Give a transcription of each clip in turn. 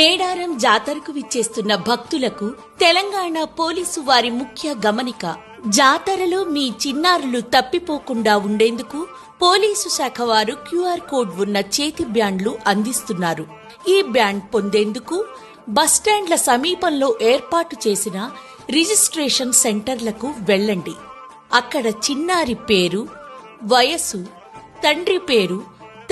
మేడారం జాతరకు విచ్చేస్తున్న భక్తులకు తెలంగాణ పోలీసు వారి ముఖ్య గమనిక. జాతరలో మీ చిన్నారులు తప్పిపోకుండా ఉండేందుకు పోలీసు శాఖ వారు క్యూఆర్ కోడ్ ఉన్న చేతి బ్యాండ్లు అందిస్తున్నారు. ఈ బ్యాండ్ పొందేందుకు బస్టాండ్ల సమీపంలో ఏర్పాటు చేసిన రిజిస్ట్రేషన్ సెంటర్లకు వెళ్ళండి. అక్కడ చిన్నారి పేరు, వయస్సు, తండ్రి పేరు,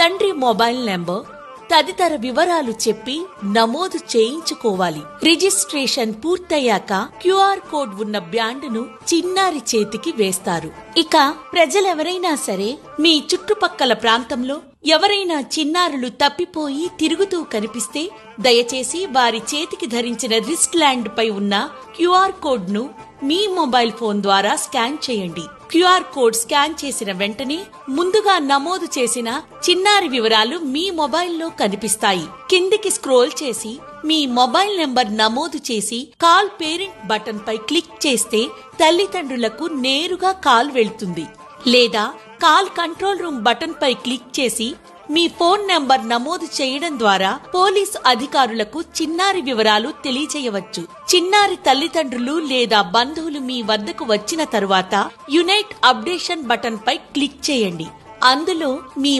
తండ్రి మొబైల్ నెంబర్ తదితర వివరాలు చెప్పి నమోదు చేయించుకోవాలి. రిజిస్ట్రేషన్ పూర్తయ్యాక క్యూఆర్ కోడ్ ఉన్న బ్యాండును చిన్నారి చేతికి వేస్తారు. ఇక ప్రజలెవరైనా సరే మీ చుట్టుపక్కల ప్రాంతంలో ఎవరైనా చిన్నారులు తప్పిపోయి తిరుగుతూ కనిపిస్తే దయచేసి వారి చేతికి ధరించిన రిస్ట్ ల్యాండ్ పై ఉన్న క్యూఆర్ కోడ్ ను మీ మొబైల్ ఫోన్ ద్వారా స్కాన్ చేయండి. క్యూఆర్ కోడ్ స్కాన్ చేసిన వెంటనే ముందుగా నమోదు చేసిన చిన్నారి వివరాలు మీ మొబైల్లో కనిపిస్తాయి. కిందికి స్క్రోల్ చేసి మీ మొబైల్ నెంబర్ నమోదు చేసి కాల్ పేరెంట్ బటన్ పై క్లిక్ చేస్తే తల్లిదండ్రులకు నేరుగా కాల్ వెళ్తుంది. లేదా కాల్ కంట్రోల్ రూమ్ బటన్ పై క్లిక్ చేసి మీ ఫోన్ నంబర్ నమోదు చేయడం ద్వారా పోలీసు అధికారులకు చిన్నారి వివరాలు తెలియజేయవచ్చు. చిన్నారి తల్లిదండ్రులు లేదా బంధువులు మీ వద్దకు వచ్చిన తరువాత యునైట్ అప్డేషన్ బటన్ పై క్లిక్ చేయండి. అందులో మీ